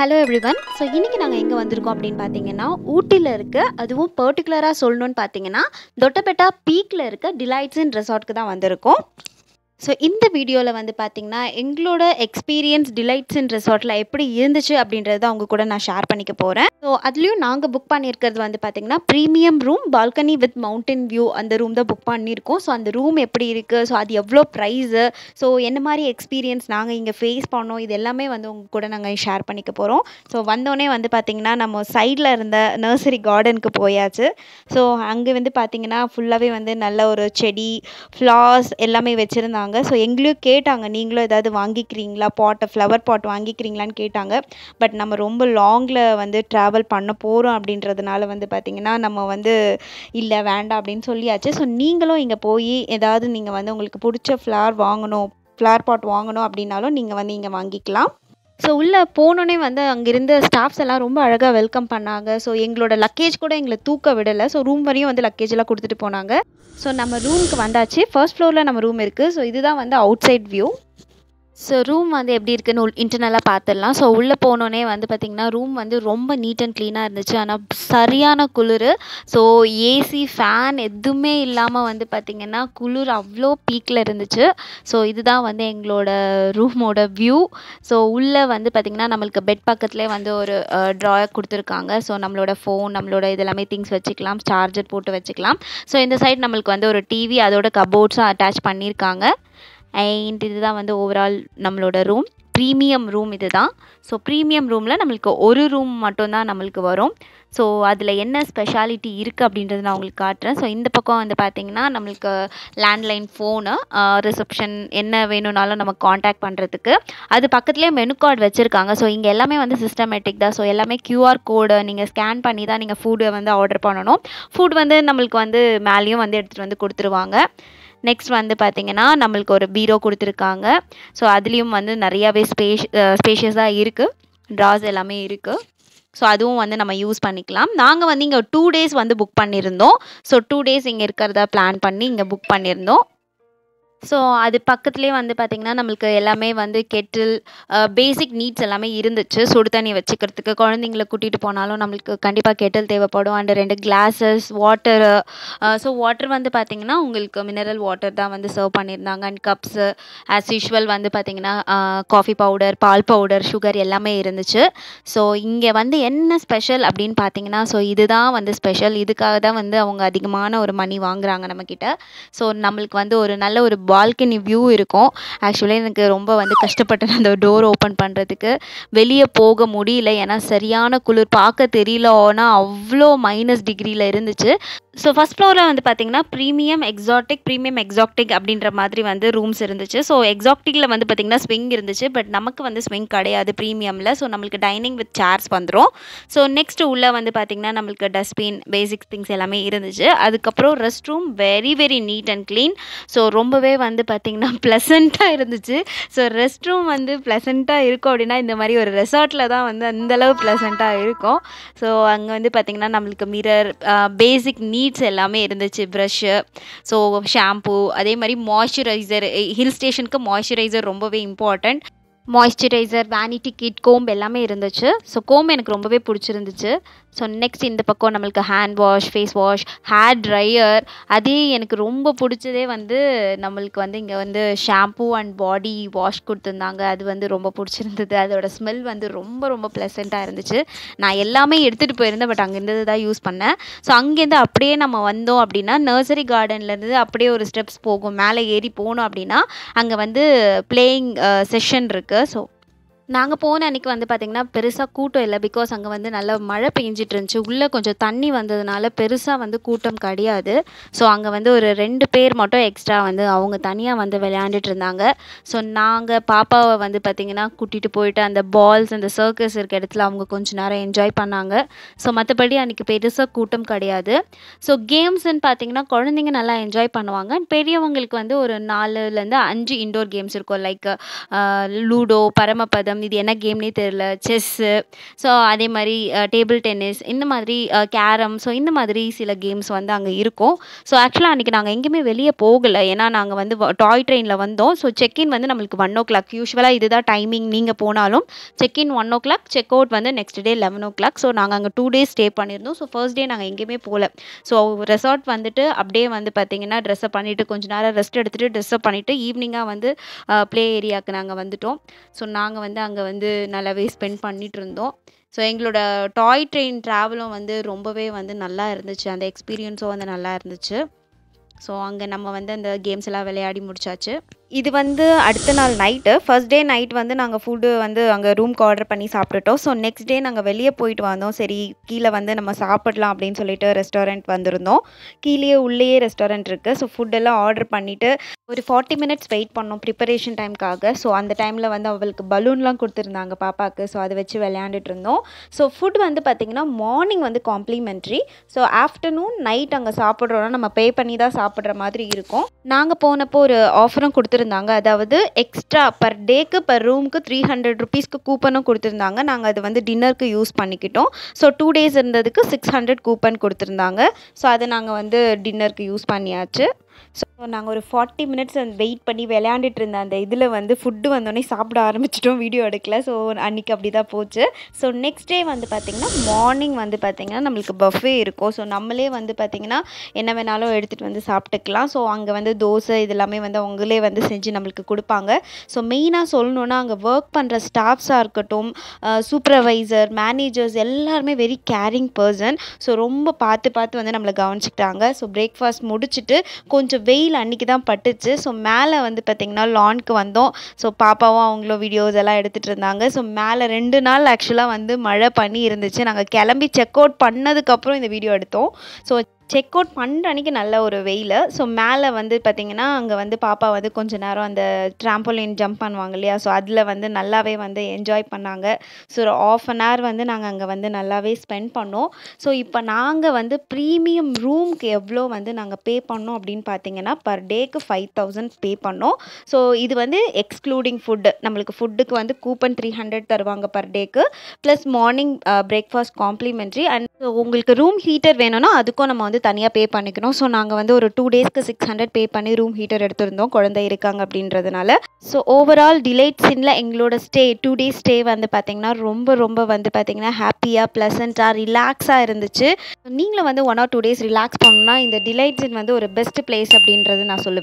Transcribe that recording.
Hello everyone. So இன்றைக்கி நாங்கள் எங்கே வந்திருக்கோம் அப்படின்னு பார்த்தீங்கன்னா, ஊட்டியில் இருக்க, அதுவும் பர்டிகுலராக சொல்லணும்னு பார்த்தீங்கன்னா, தொட்டபெட்டா பீக்கில் இருக்க டிலைட்ஸ் இன் ரெசார்ட்க்கு தான் வந்திருக்கோம். ஸோ இந்த வீடியோவில் வந்து பார்த்தீங்கன்னா, எங்களோட எக்ஸ்பீரியன்ஸ் டிலைட்ஸ் இன் ரெசார்ட்டில் எப்படி இருந்துச்சு அப்படின்றத அவங்க கூட நான் ஷேர் பண்ணிக்க போகிறேன். ஸோ அதுலேயும் நாங்கள் புக் பண்ணியிருக்கிறது வந்து பார்த்தீங்கன்னா, premium room, balcony with mountain view அந்த ரூம் தான் புக் பண்ணியிருக்கோம். ஸோ அந்த ரூம் எப்படி இருக்குது, ஸோ அது எவ்வளோ ப்ரைஸு, ஸோ என்ன மாதிரி எக்ஸ்பீரியன்ஸ் நாங்கள் இங்கே ஃபேஸ் பண்ணோம், இது எல்லாமே வந்து உங்க கூட நாங்கள் ஷேர் பண்ணிக்க போகிறோம். ஸோ வந்தோடனே வந்து பார்த்திங்கன்னா, நம்ம சைடில் இருந்த நர்சரி கார்டனுக்கு போயாச்சு. ஸோ அங்கே வந்து பார்த்திங்கன்னா ஃபுல்லாகவே வந்து நல்ல ஒரு செடி, ஃப்ளார்ஸ் எல்லாமே வச்சுருந்தாங்க. ஸோ எங்களையும் கேட்டாங்க, நீங்களும் ஏதாவது வாங்கிக்கிறீங்களா, ஃப்ளவர் பாட் வாங்கிக்கிறீங்களான்னு கேட்டாங்க. பட் நம்ம ரொம்ப லாங்கில் வந்து ட்ராவல் பண்ண போகிறோம் அப்படின்றதுனால வந்து பார்த்திங்கன்னா, நம்ம வந்து இல்லை வேண்டாம் அப்படின்னு சொல்லியாச்சு. ஸோ நீங்களும் இங்கே போய் ஏதாவது நீங்கள் வந்து உங்களுக்கு பிடிச்ச ஃப்ளவர் பாட் வாங்கணும் அப்படின்னாலும் நீங்கள் வந்து இங்கே வாங்கிக்கலாம். ஸோ உள்ளே போனோடனே வந்து அங்கிருந்த ஸ்டாஃப்ஸ் எல்லாம் ரொம்ப அழகாக வெல்கம் பண்ணாங்க. ஸோ எங்களோட லக்கேஜ் கூட எங்களை தூக்க விடலை. ஸோ ரூம் வரையும் வந்து லக்கேஜ் எல்லாம் கொடுத்துட்டு போனாங்க. ஸோ நம்ம ரூமுக்கு வந்தாச்சு. ஃபர்ஸ்ட் ஃப்ளோரில் நம்ம ரூம் இருக்குது. ஸோ இதுதான் வந்து outside view. So room வந்து எப்படி இருக்குன்னு இன்டர்னலாக பார்த்துடலாம். ஸோ உள்ளே போனோடனே வந்து பார்த்திங்கன்னா, ரூம் வந்து ரொம்ப நீட் அண்ட் க்ளீனாக இருந்துச்சு. ஆனால் சரியான குளிர். ஸோ ஏசி, ஃபேன் எதுவுமே இல்லாமல் வந்து பார்த்திங்கன்னா, குளிர் அவ்வளோ பீக்கில் இருந்துச்சு. ஸோ இதுதான் வந்து எங்களோட ரூமோட வியூ. ஸோ உள்ளே வந்து பார்த்திங்கன்னா, நம்மளுக்கு பெட் பக்கத்துலேயே வந்து ஒரு ட்ராயர் கொடுத்துருக்காங்க. ஸோ நம்மளோட ஃபோன், நம்மளோட இதெல்லாமே திங்ஸ் வச்சுக்கலாம், சார்ஜர் போட்டு வச்சுக்கலாம். ஸோ இந்த சைட் நம்மளுக்கு வந்து ஒரு டிவி, அதோட கபோர்ட்ஸும் அட்டாச் பண்ணியிருக்காங்க. அண்ட் இதுதான் வந்து ஓவரால் நம்மளோட ரூம். ப்ரீமியம் ரூம் இது தான். ஸோ ப்ரீமியம் ரூமில் நம்மளுக்கு ஒரு ரூம் மட்டும்தான் நம்மளுக்கு வரும். ஸோ அதில் என்ன ஸ்பெஷாலிட்டி இருக்குது அப்படின்றது நான் உங்களுக்கு காட்டுறேன். ஸோ இந்த பக்கம் வந்து பார்த்திங்கன்னா, நம்மளுக்கு லேண்ட்லைன் ஃபோனு, ரிசப்ஷன் என்ன வேணும்னாலும் நம்ம காண்டாக்ட் பண்ணுறதுக்கு. அது பக்கத்துலேயே மெனு கார்டு வச்சுருக்காங்க. ஸோ இங்கே எல்லாமே வந்து சிஸ்டமேட்டிக் தான். ஸோ எல்லாமே QR கோடு நீங்கள் ஸ்கேன் பண்ணி தான் நீங்கள் ஃபுட்டை வந்து ஆர்டர் பண்ணணும். ஃபுட் வந்து நம்மளுக்கு வந்து மேலேயும் வந்து எடுத்துகிட்டு வந்து கொடுத்துருவாங்க. நெக்ஸ்ட் வந்து பார்த்திங்கன்னா, நம்மளுக்கு ஒரு பீரோ கொடுத்துருக்காங்க. ஸோ அதுலேயும் வந்து நிறையாவே ஸ்பேஷியஸாக இருக்குது. ட்ராஸ் எல்லாமே இருக்குது. ஸோ அதுவும் வந்து நம்ம யூஸ் பண்ணிக்கலாம். நாங்கள் வந்து இங்கே 2 டேஸ் வந்து புக் பண்ணியிருந்தோம். ஸோ 2 டேஸ் இங்கே இருக்கிறதா பிளான் பண்ணி இங்கே புக் பண்ணியிருந்தோம். ஸோ அது பக்கத்துலேயே வந்து பார்த்திங்கன்னா, நம்மளுக்கு எல்லாமே வந்து கெட்டில், பேசிக் நீட்ஸ் எல்லாமே இருந்துச்சு. சுடு தண்ணி வச்சுக்கிறதுக்கு, குழந்தைங்கள கூட்டிகிட்டு போனாலும் நம்மளுக்கு கண்டிப்பாக கெட்டில் தேவைப்படும். And 2 classes, water. So water வந்து பார்த்திங்கன்னா, உங்களுக்கு மினரல் வாட்டர் தான் வந்து சர்வ் பண்ணியிருந்தாங்க. அண்ட் கப்ஸு ஆஸ் யூஷுவல் வந்து பார்த்திங்கன்னா, காஃபி பவுடர், பால் பவுடர், சுகர் எல்லாமே இருந்துச்சு. ஸோ இங்கே வந்து என்ன ஸ்பெஷல் அப்படின்னு பார்த்திங்கன்னா, ஸோ இதுதான் வந்து ஸ்பெஷல். இதுக்காக தான் வந்து அவங்க அதிகமான ஒரு மணி வாங்குறாங்க நம்மக்கிட்ட. ஸோ நம்மளுக்கு வந்து ஒரு நல்ல ஒரு பால்கனி வியூ இருக்கும். ஆக்சுவலி எனக்கு ரொம்ப வந்து கஷ்டப்பட்டேன் அந்த டோர் ஓப்பன் பண்ணுறதுக்கு. வெளியே போக முடியல. ஏன்னா சரியான குளிர், பார்க்க தெரியல, ஆனால் அவ்வளோ -டிகிரியில் இருந்துச்சு. ஸோ ஃபஸ்ட் ஃப்ளோரில் வந்து பார்த்திங்கன்னா, ப்ரீமியம் எக்ஸாக்டிக் அப்படின்ற மாதிரி வந்து ரூம்ஸ் இருந்துச்சு. ஸோ எக்ஸாக்டிக்கில் வந்து பார்த்திங்கன்னா ஸ்விங் இருந்துச்சு. பட் நமக்கு வந்து ஸ்விங் கிடையாது ப்ரீமியமில். ஸோ நம்மளுக்கு டைனிங் வித் சேர்ஸ் வந்துடும். ஸோ நெக்ஸ்ட் உள்ளே வந்து பார்த்திங்கன்னா, நம்மளுக்கு டஸ்ட்பின், பேசிக் திங்ஸ் எல்லாமே இருந்துச்சு. அதுக்கப்புறம் rest room very very neat and clean. So ரொம்பவே வந்து பார்த்திங்கன்னா ப்ளசண்ட்டாக இருந்துச்சு. ஸோ ரெஸ்ட் ரூம் வந்து ப்ளசண்ட்டாக இருக்கும் அப்படின்னா, இந்த மாதிரி ஒரு ரெசார்ட்டில் தான் வந்து அந்தளவு ப்ளசண்ட்டாக இருக்கும். ஸோ அங்கே வந்து பார்த்திங்கன்னா, நம்மளுக்கு மிரர், பேசிக் நீட்ஸ் எல்லாமே இருந்துச்சு. ப்ரஷ்ஷு, ஸோ ஷாம்பூ, அதே மாதிரி மாய்ஸ்சரைசர். ஹில் ஸ்டேஷனுக்கு மாய்ஸ்சரைசர் ரொம்பவே இம்பார்ட்டண்ட். மாய்ஸ்சரைசர், வேனிட்டி கிட், கோம்பு எல்லாமே இருந்துச்சு. ஸோ கோம்பு எனக்கு ரொம்பவே பிடிச்சிருந்துச்சு. ஸோ நெக்ஸ்ட் இந்த பக்கம் நம்மளுக்கு hand wash, face wash, hair dryer. அதே எனக்கு ரொம்ப பிடிச்சதே வந்து நம்மளுக்கு வந்து இங்கே வந்து ஷாம்பூ அண்ட் பாடி வாஷ் கொடுத்துருந்தாங்க. அது வந்து ரொம்ப பிடிச்சிருந்தது. அதோட ஸ்மெல் வந்து ரொம்ப ரொம்ப ப்ளசண்ட்டாக இருந்துச்சு. நான் எல்லாமே எடுத்துகிட்டு போயிருந்தேன். பட் அங்கே இருந்தது தான் யூஸ் பண்ணேன். ஸோ அங்கேருந்து அப்படியே நம்ம வந்தோம் அப்படின்னா, நர்சரி கார்டன்லேருந்து அப்படியே ஒரு ஸ்டெப்ஸ் போகும். மேலே ஏறி போனோம் அப்படின்னா, அங்கே வந்து பிளேயிங் செஷன் இருக்குது. ஸோ நாங்கள் போன அன்றைக்கி வந்து பார்த்திங்கன்னா, பெருசாக கூட்டம் இல்லை. பிகாஸ் அங்கே வந்து நல்லா மழை பெஞ்சிட்டு இருந்துச்சு. உள்ளே கொஞ்சம் தண்ணி வந்ததுனால பெருசாக வந்து கூட்டம் கிடையாது. ஸோ அங்கே வந்து ஒரு 2 பேர் மட்டும் எக்ஸ்ட்ரா வந்து அவங்க தனியாக வந்து விளையாண்டுட்டு இருந்தாங்க. ஸோ நாங்கள் பாப்பாவை வந்து பார்த்திங்கன்னா கூட்டிகிட்டு போயிட்டு அந்த பால்ஸ், அந்த சர்க்கஸ் இருக்க இடத்துல அவங்க கொஞ்சம் நேரம் என்ஜாய் பண்ணாங்க. ஸோ மற்றபடி அன்றைக்கி பெருசாக கூட்டம் கிடையாது. ஸோ கேம்ஸ்ன்னு பார்த்திங்கன்னா, குழந்தைங்க நல்லா என்ஜாய் பண்ணுவாங்க. பெரியவங்களுக்கு வந்து ஒரு 4லேருந்து 5 இன்டோர் கேம்ஸ் இருக்கும். லைக் லூடோ, பரமபதம், கேரம், இது என்ன கேம்னே தெரியல, செஸ்ஸு, ஸோ அதே மாதிரி டேபிள் டென்னிஸ், இந்த மாதிரி கேரம், ஸோ இந்த மாதிரி சில கேம்ஸ் வந்து அங்கே இருக்கும். ஸோ ஆக்சுவலாக அன்றைக்கி நாங்கள் எங்கேயுமே வெளியே போகலை, ஏன்னா நாங்கள் வந்து டாய் ட்ரெயினில் வந்தோம். ஸோ செக்இன் வந்து நம்மளுக்கு 1:00. யூஸ்வலாக இதுதான் டைமிங். நீங்கள் போனாலும் செக்இன் 1:00, செக் அவுட் வந்து நெக்ஸ்ட் டே 11:00. ஸோ நாங்கள் அங்கே 2 days ஸ்டே பண்ணியிருந்தோம். ஸோ ஃபர்ஸ்ட் டே நாங்கள் எங்கேயுமே போகல. ஸோ ரெசார்ட் வந்துட்டு அப்படியே வந்து பார்த்திங்கன்னா ட்ரெஸ்ஸப் பண்ணிவிட்டு கொஞ்சம் நேரம் ரெஸ்ட் எடுத்துகிட்டு ட்ரெஸ்ஸப் பண்ணிவிட்டு ஈவினிங்காக வந்து ப்ளே ஏரியாவுக்கு நாங்கள் வந்துவிட்டோம். ஸோ நாங்கள் வந்து அங்கே வந்து நல்லாவே ஸ்பெண்ட் பண்ணிகிட்டு இருந்தோம். ஸோ எங்களோட டாய் ட்ரெயின் ட்ராவலும் வந்து ரொம்பவே வந்து நல்லா இருந்துச்சு. அந்த எக்ஸ்பீரியன்ஸும் வந்து நல்லா இருந்துச்சு. ஸோ அங்கே நம்ம வந்து அந்த கேம்ஸ் எல்லாம் விளையாடி முடிச்சாச்சு. இது வந்து அடுத்த நாள் நைட்டு. ஃபர்ஸ்ட் டே நைட் வந்து நாங்கள் ஃபுட்டு வந்து அங்கே ரூம்க்கு ஆர்டர் பண்ணி சாப்பிட்டுட்டோம். ஸோ நெக்ஸ்ட் டே நாங்கள் வெளியே போயிட்டு வந்தோம். சரி கீழே வந்து நம்ம சாப்பிடலாம் அப்படின்னு சொல்லிட்டு ரெஸ்டாரண்ட் வந்திருந்தோம். கீழேயே உள்ளேயே ரெஸ்டாரண்ட் இருக்குது. ஸோ ஃபுட்டெல்லாம் ஆர்டர் பண்ணிவிட்டு ஒரு 40 minutes வெயிட் பண்ணோம் ப்ரிப்பரேஷன் டைமுக்காக. ஸோ அந்த டைமில் வந்து அவளுக்கு பலூன்லாம் கொடுத்துருந்தாங்க பாப்பாவுக்கு. ஸோ அதை வச்சு விளையாண்டுட்டு இருந்தோம். ஸோ ஃபுட் வந்து பார்த்திங்கன்னா மார்னிங் வந்து காம்ப்ளிமெண்ட்ரி. ஸோ ஆஃப்டர்நூன் நைட் அங்கே சாப்பிட்றோன்னா நம்ம பே பண்ணி தான் சாப்பிட்ற மாதிரி இருக்கும். நாங்கள் போனப்போ ஒரு ஆஃபரும் கொடுத்துருந்தாங்க. அதாவது எக்ஸ்ட்ரா பர் டேக்கு பர் ரூமுக்கு 300 rupeesக்கு கூப்பனும் கொடுத்துருந்தாங்க. நாங்கள் அது வந்து டின்னருக்கு யூஸ் பண்ணிக்கிட்டோம். ஸோ 2 days இருந்ததுக்கு 600 கூப்பன் கொடுத்துருந்தாங்க. ஸோ அதை நாங்கள் வந்து டின்னருக்கு யூஸ் பண்ணியாச்சு. ஸோ நாங்கள் ஒரு 40 minutes வெயிட் பண்ணி விளையாண்டுட்டு இருந்த அந்த இதில் வந்து ஃபுட்டு வந்தோடனே சாப்பிட ஆரம்பிச்சிட்டோம். வீடியோ எடுக்கல. ஸோ அன்றைக்கி அப்படி தான் போச்சு. ஸோ நெக்ஸ்ட் டே வந்து பார்த்திங்கன்னா மார்னிங் வந்து பார்த்திங்கன்னா நம்மளுக்கு பஃபே இருக்கும். ஸோ நம்மளே வந்து பார்த்திங்கன்னா என்ன வேணாலும் எடுத்துகிட்டு வந்து சாப்பிட்டுக்கலாம். ஸோ அங்கே வந்து தோசை இது எல்லாமே வந்து அவங்களே வந்து செஞ்சு நம்மளுக்கு கொடுப்பாங்க. ஸோ மெயினாக சொல்லணுன்னா அங்கே ஒர்க் பண்ணுற ஸ்டாஃப்ஸாக இருக்கட்டும், சூப்பர்வைசர், மேனேஜர்ஸ் எல்லாருமே வெரி கேரிங் பர்சன். ஸோ ரொம்ப பார்த்து வந்து நம்மளை கவனிச்சிக்கிட்டாங்க. ஸோ பிரேக்ஃபாஸ்ட் முடிச்சுட்டு கொஞ்சம் வெயில் அன்றைக்கி தான் பட்டுச்சு. ஸோ மேலே வந்து பார்த்திங்கன்னா லான்க்கு வந்தோம். ஸோ பாப்பாவும் அவங்களும் வீடியோஸ் எல்லாம் எடுத்துகிட்டு இருந்தாங்க. ஸோ மேலே 2 நாள் ஆக்சுவலாக வந்து மழை பண்ணி இருந்துச்சு. நாங்கள் கிளம்பி செக் அவுட் பண்ணதுக்கப்புறம் இந்த வீடியோ எடுத்தோம். ஸோ செக் அவுட் பண்ணுற அன்றைக்கி நல்ல ஒரு வெயில். ஸோ மேலே வந்து பார்த்திங்கன்னா அங்கே வந்து பாப்பா வந்து கொஞ்சம் நேரம் அந்த ட்ராம்போலின் ஜம்ப் பண்ணுவாங்க இல்லையா, ஸோ அதில் வந்து நல்லாவே வந்து என்ஜாய் பண்ணாங்க. ஸோ ஒரு 1/2 an hour வந்து நாங்கள் அங்கே வந்து நல்லாவே ஸ்பெண்ட் பண்ணோம். ஸோ இப்போ நாங்கள் வந்து ப்ரீமியம் ரூம்க்கு எவ்வளோ வந்து நாங்கள் பே பண்ணோம் அப்படின்னு பார்த்தீங்கன்னா பர் டேக்கு 5000 பே பண்ணோம். ஸோ இது வந்து எக்ஸ்க்ளூடிங் ஃபுட்டு. நம்மளுக்கு ஃபுட்டுக்கு வந்து கூப்பன் 300 தருவாங்க பர் டேக்கு, plus morning breakfast complimentary. And உங்களுக்கு ரூம் ஹீட்டர் வேணும்னா அதுக்கும் நம்ம வந்து தனியாக பே பண்ணிக்கணும். ஸோ நாங்கள் வந்து ஒரு 2 daysக்கு 600 பே பண்ணி ரூம் ஹீட்டர் எடுத்திருந்தோம் குழந்தை இருக்காங்க அப்படின்றதுனால. ஸோ ஓவரால் டிலைட்ஸ் இன்ல எங்களோட ஸ்டே 2 days ஸ்டே வந்து பார்த்திங்கன்னா ரொம்ப வந்து பார்த்திங்கன்னா ஹாப்பியாக ப்ளசண்ட்டாக ரிலாக்ஸாக இருந்துச்சு. நீங்களும் வந்து 1 or 2 days ரிலாக்ஸ் பண்ணணும்னா இந்த டிலைட்ஸ் இன் வந்து ஒரு பெஸ்ட் பிளேஸ் அப்படின்றது நான் சொல்லுவேன்.